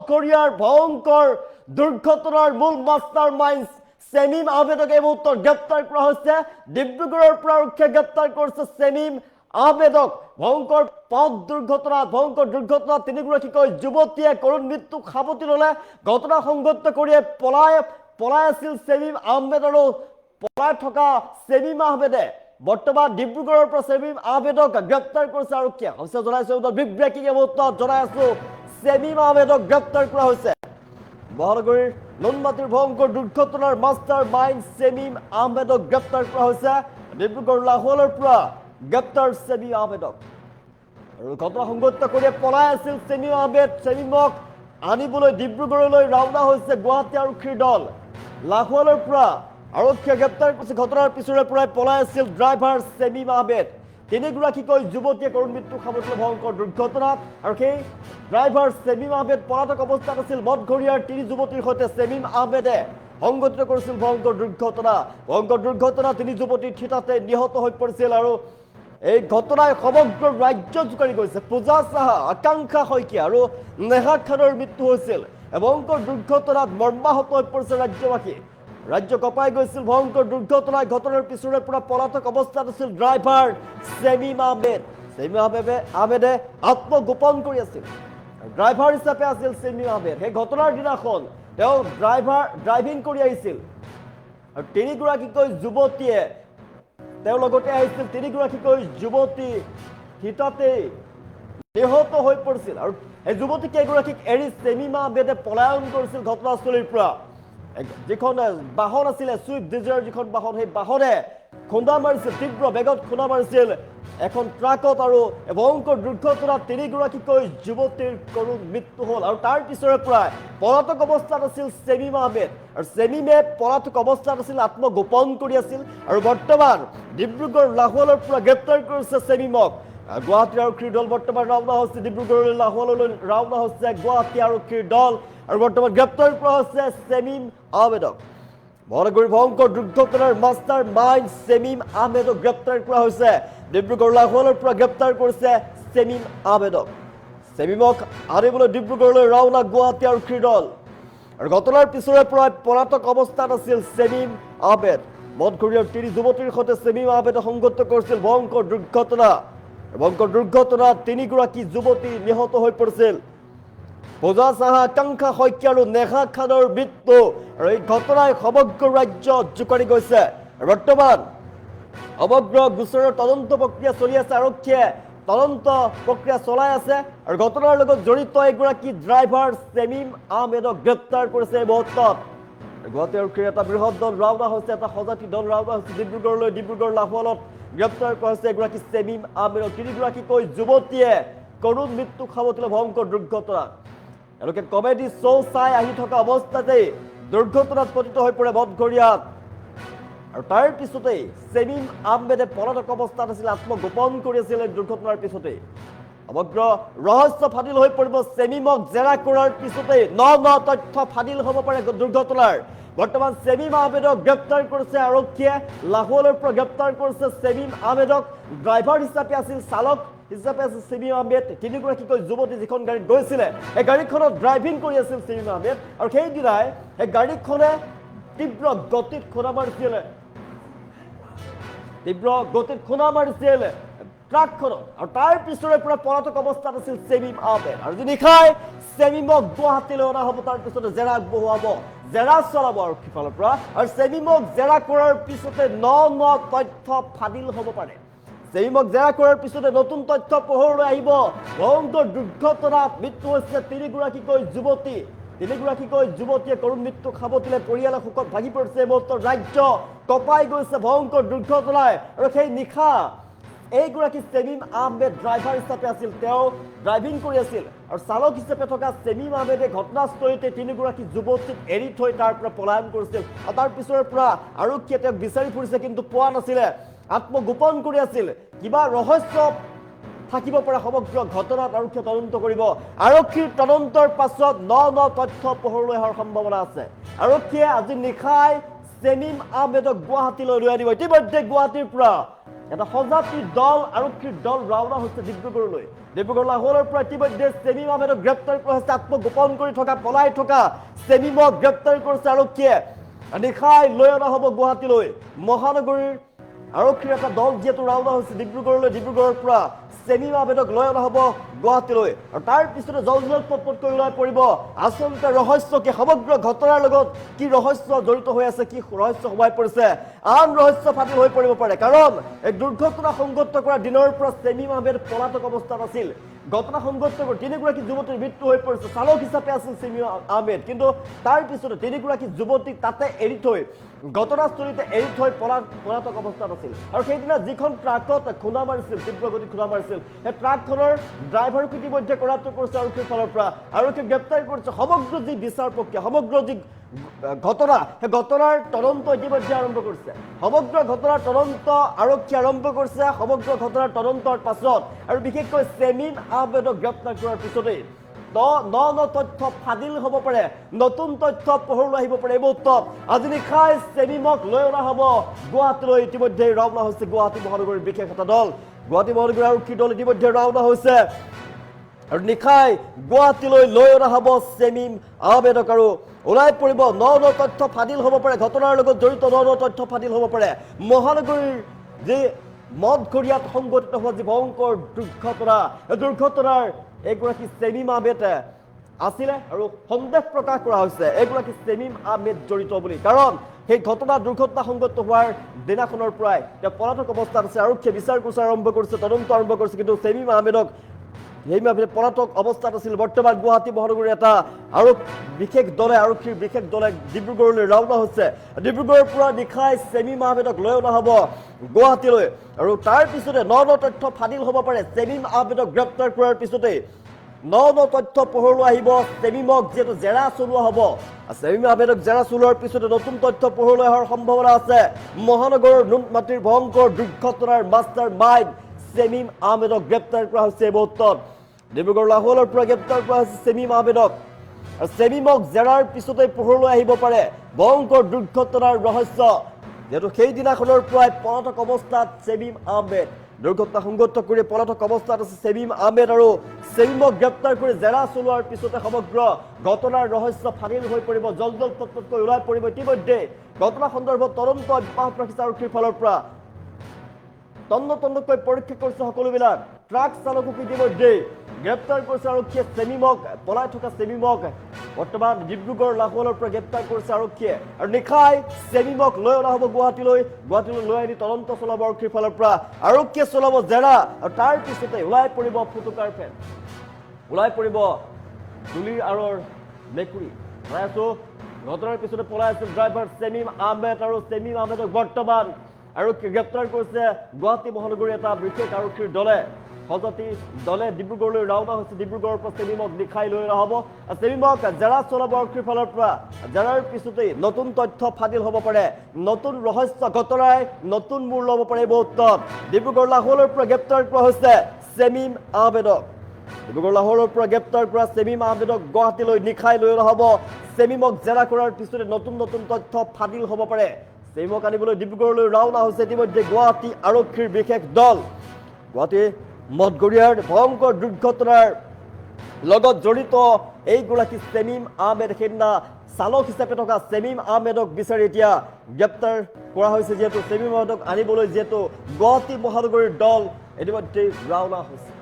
কোরিয়ার ভয়ঙ্কর দুর্ঘটনার মূল মাস্টার মাইন্ড সেমিম আহমেদক এই মুহূর্তে গ্রেপ্তার করা হয়েছে। ডিব্রুগড়ের আরক্ষী গ্রেপ্তার করেছে সেমিম আহমেদক। ভয়ঙ্কর ভয়ঙ্কর দুর্ঘটনা তিনিগৰাকীকৈ যুৱতীয়ে কৰুণ মৃত্যু সাবতি ললে। ঘটনা সংঘটিত কৰি পলাই আছিল সেমিম আহমেদ আৰু পলাই থকা সেমিম আহমেদে বৰ্তমান ডিব্ৰুগড়ৰ পৰা সেমিম আহমেদক গ্ৰেপ্তাৰ কৰিছে আৰক্ষীয়ে। হৈছে জনাইছো বিগ ব্ৰেকিং এই মুহূৰ্তত জনাই আছো সেমিম আহমেদক গ্ৰেপ্তাৰ কৰা হৈছে। মহানগৰীৰ নুনমাটিৰ ভয়ঙ্কৰ দুৰ্ঘটনাৰ মাস্টাৰ মাইন্ড সেমিম আহমেদক গ্ৰেপ্তাৰ কৰা হয়েছে। ডিব্ৰুগড় লাহোৱালৰ পৰা গ্ৰেপ্তাৰ সেমিম আহমেদক। আৰু ঘটনা সংঘটিত কৰি পলাই আছিল সেমিম আহমেদ। সেমিমক আনিবলৈ ডিব্ৰুগড়লৈ ৰাওনা হৈছে গুৱাহাটী আৰক্ষীৰ দল। লাহোৱালৰ পৰা আৰক্ষীয়ে গ্ৰেপ্তাৰ কৰিছে। ঘটনাৰ পিছৰে পৰাই পলাই আছিল ড্ৰাইভাৰ সেমিম আহমেদ। তিনিগৰাকীকৈ যুৱতীয়ে কৰুণ মৃত্যু সাবতি ভয়ঙ্কৰ দুৰ্ঘটনাত। আৰু সেই ড্ৰাইভাৰ সেমিম আহমেদ পলাতক অৱস্থাত আছিল। মঠঘৰীয়াৰ তিনি যুৱতীৰ সৈতে সেমিম আহমেদে সংঘটিত কৰিছিল ভয়ঙ্কৰ দুৰ্ঘটনা। তিনি যুৱতী থিতাতে নিহত হৈ পৰিছিল। আৰু এই ঘটনাই সমগ্ৰ ৰাজ্য জোকাৰি গৈছে। পূজা সাহা, আকাংক্ষা শইকীয়া আৰু নেহা খানৰ মৃত্যু হৈছিল। ভয়ঙ্কৰ দুৰ্ঘটনাত মৰ্মাহত হৈ পৰিছে ৰাজ্যবাসী। ৰাজ্য কঁপাই গৈছিল ভয়ঙ্কৰ দুৰ্ঘটনায়। ঘটনাৰ পিছনে পুৰা পলাতক অবস্থাত আছিল ড্ৰাইভাৰ সেমিম আহমেদ। সেমিম আহমেদে আত্মগোপন কৰি আছিল। ড্ৰাইভাৰ হিচাপে আছিল সেমিম আহমেদ। সেই ঘটনাৰ দিনাখন তেওঁ ড্ৰাইভিং কৰি আহিছিল। আৰু তিনিগৰাকীকৈ যুৱতীয়ে তেওঁ লগতে আহিছিল। তিনিগৰাকীকৈ যুৱতী হিতাতে নিহত হৈ পৰিছিল। আৰু এই যুৱতী কেইগৰাকীক এৰি সেমিম আহমেদে পলায়ন কৰিছিল ঘটনাস্থলীৰ পৰা। যিখন বাহন আছিলে সুইফ্ট ডিজায়াৰ যিখন বাহন, সেই বাহনে খুন্দা মাৰিছিল, তীব্ৰ বেগত খুন্দা মাৰিছিল এখন ট্ৰাকত। আৰু ভয়ঙ্কৰ দুৰ্ঘটনাত তিনিগৰাকীকৈ যুৱতীৰ কৰুণ মৃত্যু হল। আৰু তাৰ পিছৰে পৰাই পলাতক অৱস্থাত আছিল সেমিম আহমেদ। আৰু সেমিমে পলাতক অৱস্থাত আছিল, আত্মগোপন কৰি আছিল। আৰু বৰ্তমান ডিব্ৰুগড় লাহোৱালৰ পৰা গ্ৰেপ্তাৰ কৰিছে সেমিমক। গুৱাহাটী আৰক্ষীৰ দল বৰ্তমান ৰাওনা হৈছে ডিব্ৰুগড়লৈ, লাহোৱালৈ ৰাওনা হৈছে গুৱাহাটী আৰক্ষীৰ দল। আৰু বৰ্তমান গ্ৰেপ্তাৰ কৰা হৈছে সেমিম আহমেদক। মহানগৰীৰ ভয়ঙ্কৰ দুৰ্ঘটনাৰ মাস্টাৰ মাইন্ড সেমিম আহমেদক গ্ৰেপ্তাৰ কৰা হয়েছে। ডিব্ৰুগড় লাহোৱালৰ পৰা গ্ৰেপ্তাৰ কৰেছে সেমিম আহমেদক। সেমিমক আনিবলৈ ডিব্ৰুগড়লৈ ৰাওনা গুৱাহাটী আৰক্ষীৰ দল। আৰু ঘটনাৰ পিছৰে পৰা পলাতক অৱস্থাত আছিল সেমিম আহমেদ। মঠঘৰীয়াৰ তিনি যুৱতীৰ সৈতে সেমিম আহমেদে সংঘটিত কৰিছিল ভয়ঙ্কৰ দুৰ্ঘটনাত তিনিগৰাকী যুৱতী নিহত হৈ পৰিছিল। পূজা সাহা, আকাংক্ষা শইকীয়া আৰু নেহা খানৰ মৃত্যু। আৰু এই ঘটনাই সমগ্ৰ ৰাজ্য জোকাৰি গৈছে। বৰ্তমান সমগ্ৰ গোচৰৰ তদন্ত প্ৰক্ৰিয়া চলি আছে। আৰক্ষীয়ে তদন্ত প্ৰক্ৰিয়া চলাই আছে। আৰু ঘটনাৰ লগত জড়িত এগৰাকী ড্ৰাইভাৰ সেমিম আহমেদক গ্ৰেপ্তাৰ কৰিছে এই মুহূৰ্তত। গুৱাহাটী আৰক্ষীৰ এটা বৃহৎ দল ৰাওনা হৈছে, এটা সজাতি দল ৰাওনা হৈছে ডিব্ৰুগড়লৈ। ডিব্ৰুগড় লাহোৱালত গ্ৰেপ্তাৰ কৰা হৈছে এগৰাকী সেমিম আহমেদক। তিনিগৰাকীকৈ যুৱতীয়ে কৰুণ মৃত্যু সাবতি ভয়ঙ্কৰ দুৰ্ঘটনাত। এওঁলোকে কমেডি শ্ব' চাই আহি থকা অৱস্থাতেই দুৰ্ঘটনাত পতিত হৈ পৰে মঠঘৰীয়াত। আৰু তাৰ পিছতেই সেমিম আহমেদে পলাতক অৱস্থাত আছিল, আত্মগোপন কৰি আছিল। এই দুৰ্ঘটনাৰ পিছতেই সমগ্ৰ ৰহস্য ফাদিল হৈ পৰিব। সেমিমক জেৰা কৰাৰ পিছতেই ন তথ্য ফাদিল হ'ব পাৰে দুৰ্ঘটনাৰ। বৰ্তমান সেমিম আহমেদক গ্ৰেপ্তাৰ কৰিছে আৰক্ষীয়ে। লাহোৱালৰ পৰা গ্ৰেপ্তাৰ কৰিছে সেমিম আহমেদক। ড্ৰাইভাৰ হিচাপে আছিল, চালক হিচাপে আছিল সেমিম আহমেদ। তিনিগৰাকীকৈ যুৱতী যিখন গাড়ীত গৈছিলে সেই গাড়ীখনত ড্ৰাইভিং কৰি আছিল সেমিম আহমেদ। আৰু সেইদিনাই সেই গাড়ীখনে তীব্ৰ গতিত খুন্দা মাৰিছিল ট্ৰাকখনত। আৰু তাৰ পিছৰে পৰা পলাতক অৱস্থাত আছিল সেমিম আহমেদ। আৰু যি নিশাই সেমিমক গুৱাহাটীলৈ অনা হ'ব, তাৰ পিছতে জেৰা আগবঢ়োৱাব, জেৰা চলাব আৰক্ষীৰ ফালৰ পৰা। আৰু সেমিমক জেৰা কৰাৰ পিছতে ন তথ্য ফাদিল হ'ব পাৰে। সেমিমক জেৰা কৰাৰ পিছতে নতুন তথ্য পোহৰলৈ আহিব। ভয়ঙ্কৰ দুৰ্ঘটনাত মৃত্যু হৈছে তিনিগৰাকীকৈ যুৱতী। তিনিগৰাকীকৈ যুৱতীয়ে কৰুণ মৃত্যু সাবতিলে পৰিয়ালে শোকত ভাগি পৰিছে। এই মুহূৰ্তত ৰাজ্য কঁপাই গৈছে ভয়ঙ্কৰ দুৰ্ঘটনাই। আৰু সেই নিশা এইগৰাকী সেমিম আহমেদ ড্ৰাইভাৰ হিচাপে আছিল, তেওঁ ড্ৰাইভিং কৰি আছিল। আৰু চালক হিচাপে থকা সেমিম আহমেদে ঘটনাস্থলীতে তিনিগৰাকী যুৱতীক এৰি থৈ তাৰ পৰা পলায়ন কৰিছিল। আৰু তাৰ পিছৰে পৰা আৰক্ষীয়ে তেওঁক বিচাৰি ফুৰিছে, কিন্তু পোৱা নাছিলে, আত্মগোপন কৰি আছিল। কিবা ৰহস্য থাকিব পাৰে সমগ্ৰ ঘটনাত। আৰক্ষীয়ে তদন্ত কৰিব। আৰক্ষীৰ তদন্তৰ পাছত ন তথ্য পোহৰলৈ অহাৰ সম্ভাৱনা আছে। আৰক্ষীয়ে আজি নিশাই সেমিম আহমেদক গুৱাহাটীলৈ লৈ আনিব। ইতিমধ্যে গুৱাহাটীৰ পৰা এটা সজাতি দল আৰক্ষীৰ দল ৰাওনা হৈছে ডিব্ৰুগড়লৈ ডিব্ৰুগড় লাহোৰৰ পৰা ইতিমধ্যে চেমিম আহমেদক গ্ৰেপ্তাৰ কৰা হৈছে আত্মগোপন কৰি থকা পলাই থকা চেমিমক গ্ৰেপ্তাৰ কৰিছে আৰক্ষীয়ে নিশাই লৈ অনা হ'ব গুৱাহাটীলৈ মহানগৰীৰ আৰক্ষীৰ এটা দল যেহেতু ৰাওনা হৈছে ডিব্ৰুগড়লৈ ডিব্ৰুগড়ৰ পৰা চেমিম আহমেদক লৈ অনা হ'ব গুৱাহাটীলৈ আৰু তাৰ পিছতে জলজল পটপটকৈ ওলাই পৰিব আচলতে ৰহস্য কি সমগ্ৰ ঘটনাৰ লগত কি ৰহস্য জড়িত হৈ আছে কি ৰহস্য সোমাই পৰিছে আন ৰহস্য ফাদিল হৈ পৰিব পাৰে কাৰণ এই দুৰ্ঘটনা সংঘটিত কৰা দিনৰ পৰা চেমিম আহমেদ পলাতক অৱস্থাত আছিল ঘটনা সংঘটিত কৰি তিনিগৰাকী যুৱতীৰ মৃত্যু হৈ পৰিছে চালক হিচাপে আছিল চেমিম আহমেদ কিন্তু তাৰ পিছতে তিনিগৰাকী যুৱতীক তাতে এৰি থৈ ঘটনাস্থলীতে এৰি থৈ পলাতক অৱস্থাত আছিল আৰু সেইদিনা যিখন ট্ৰাকত খুন্দা মাৰিছিল তীব্ৰগতিত খুন্দা মাৰিছিল সেই ট্ৰাকখনৰ ড্ৰাইভাৰক ইতিমধ্যে কৰাপ্ত কৰিছে আৰক্ষীৰ ফালৰ পৰা আৰক্ষীক গ্ৰেপ্তাৰ কৰিছে সমগ্ৰ যি বিচাৰ প্ৰক্ৰিয়া সমগ্ৰ যি ঘটনা সেই ঘটনাৰ তদন্ত ইতিমধ্যে আৰম্ভ কৰিছে সমগ্ৰ ঘটনাৰ তদন্ত আৰক্ষী আৰম্ভ কৰিছে সমগ্ৰ ঘটনাৰ তদন্তৰ পাছত আৰু বিশেষকৈ চেমিম আহমেদক গ্ৰেপ্তাৰ কৰাৰ পিছতেই ন তথ্য ফাদিল হ'ব পাৰে নতুন তথ্য পোহৰলৈ আহিব পাৰে এই মুহূৰ্তত আজি নিশাই চেমিমক লৈ অনা হ'ব গুৱাহাটীলৈ ইতিমধ্যে ৰাওনা হৈছে গুৱাহাটী মহানগৰীৰ বিশেষ এটা দল গুৱাহাটী মহানগৰীৰ আৰক্ষী দল ইতিমধ্যে ৰাওনা হৈছে আৰু নিশাই গুৱাহাটীলৈ লৈ অনা হ'ব চেমিম আহমেদক আৰু ওলাই পৰিব ন তথ্য ফাদিল হ'ব পাৰে ঘটনাৰ লগত জড়িত ন তথ্য ফাদিল হ'ব পাৰে মহানগৰীৰ যি মদঘৰীয়াত সংঘটিত হোৱা যি ভয়ংকৰ দুৰ্ঘটনাৰ এগৰাকী চেমিম আহমেদ আছিলে আৰু সন্দেহ প্ৰকাশ কৰা হৈছে এগৰাকী চেমিম আহমেদ জড়িত বুলি কাৰণ সেই দুৰ্ঘটনা সংঘটিত হোৱাৰ দিনাখনৰ পৰাই তেওঁ পলাতক অৱস্থাত আছে আৰক্ষীয়ে বিচাৰ গোচৰ আৰম্ভ কৰিছে তদন্ত আৰম্ভ কৰিছে কিন্তু চেমিম আহমেদক পলাতক অৱস্থাত আছিল বৰ্তমান গুৱাহাটী মহানগৰীৰ এটা আৰু আৰক্ষীৰ বিশেষ দলে ডিব্ৰুগড়লৈ ৰাওনা হৈছে ডিব্ৰুগড়ৰ পৰা নিশাই চেমিম আহমেদক লৈ অনা হ'ব গুৱাহাটীলৈ আৰু তাৰ পিছতে ন তথ্য ফাদিল হ'ব পাৰে চেমিম আহমেদক গ্ৰেপ্তাৰ কৰাৰ পিছতে ন তথ্য পোহৰলৈ আহিব চেমিমক যিহেতু জেৰা চলোৱা হ'ব চেমিম আহমেদক জেৰা চলোৱাৰ পিছতে নতুন তথ্য পোহৰলৈ অহাৰ সম্ভাৱনা আছে মহানগৰৰ নুনমাটিৰ ভয়ংকৰ দুৰ্ঘটনাৰ মাষ্টাৰ মাইণ্ড চেমিম আহমেদক গ্ৰেপ্তাৰ কৰা হৈছে এই মুহূৰ্তত ডিব্ৰুগড় লাহোৰৰ পৰা গ্ৰেপ্তাৰ কৰা হৈছে চেমিম আহমেদক আৰু চেমিমক জেৰাৰ পিছতে পোহৰলৈ আহিব পাৰে ভয়ংকৰ দুৰ্ঘটনাৰ ৰহস্য যেহেতু সেইদিনাখনৰ পৰাই পলাতক অৱস্থাত চেমিম আহমেদ দুৰ্ঘটনা সংঘটিত কৰি পলাতক অৱস্থাত আছে চেমিম আহমেদ আৰু চেমিমক গ্ৰেপ্তাৰ কৰি জেৰা চলোৱাৰ পিছতে সমগ্ৰ ঘটনাৰ ৰহস্য ফাদিল হৈ পৰিব জলজল পটপটকৈ ওলাই পৰিব ইতিমধ্যে ঘটনা সন্দৰ্ভত তদন্ত অব্যাহত ৰাখিছে আৰক্ষীৰ ফালৰ পৰা তন্নকৈ পৰীক্ষা কৰিছে সকলোবিলাক ট্ৰাক চালকক ইতিমধ্যে গ্ৰেপ্তাৰ কৰিছে আৰক্ষীয়ে চেমিমক পলাই থকা চেমিমক বৰ্তমান ডিব্ৰুগড় লাহোৰৰ পৰা গ্ৰেপ্তাৰ কৰিছে আৰক্ষীয়ে আৰু নিশাই চেমিমক লৈ অনা হ'ব গুৱাহাটীলৈ লৈ আনি তদন্ত চলাব আৰক্ষীৰ ফালৰ পৰা আৰক্ষীয়ে চলাব জেৰা আৰু তাৰ পিছতে ওলাই পৰিব ফুটুকাৰ ফেন ওলাই পৰিব তুলিৰ আঁৰৰ মেকুৰী ঘটনাৰ পিছতে পলাই আছিল ড্ৰাইভাৰ চেমিম আহমেদ আৰু চেমিম আহমেদক বৰ্তমান আৰক্ষীয়ে গ্ৰেপ্তাৰ কৰিছে গুৱাহাটী মহানগৰীৰ এটা বিশেষ আৰক্ষীৰ দলে সজাতি দলে ডিব্ৰুগড়লৈ ৰাওনা হৈছে ডিব্ৰুগড়ৰ পৰা চেমিমক নিশাই লৈ অনা হ'ব চেমিমক জেৰা চলাব আৰক্ষীৰ ফালৰ পৰা জেৰাৰ পিছতেই নতুন তথ্য ফাদিল হ'ব পাৰে নতুন ৰহস্য ঘটনাই নতুন মূৰ ল'ব পাৰে এই মুহূৰ্তত ডিব্ৰুগড় লাহোৰৰ পৰা গ্ৰেপ্তাৰ কৰা হৈছে চেমিম আহমেদক ডিব্ৰুগড় লাহোৰৰ পৰা গ্ৰেপ্তাৰ কৰা চেমিম আহমেদক গুৱাহাটীলৈ নিশাই লৈ অনা হ'ব চেমিমক জেৰা কৰাৰ পিছতে নতুন তথ্য ফাদিল হ'ব পাৰে চেমিমক আনিবলৈ ডিব্ৰুগড়লৈ ৰাওনা হৈছে ইতিমধ্যে গুৱাহাটী আৰক্ষীৰ বিশেষ দল গুৱাহাটী মদঘৰীয়াৰ ভয়ংকৰ দুৰ্ঘটনাৰ লগত জড়িত এইগৰাকী চেমিম আহমেদ সেইদিনা চালক হিচাপে থকা চেমিম আহমেদক বিচাৰি এতিয়া গ্ৰেপ্তাৰ কৰা হৈছে যিহেতু চেমিম আহমেদক আনিবলৈ যিহেতু গুৱাহাটী মহানগৰীৰ দল ইতিমধ্যে ৰাওনা হৈছে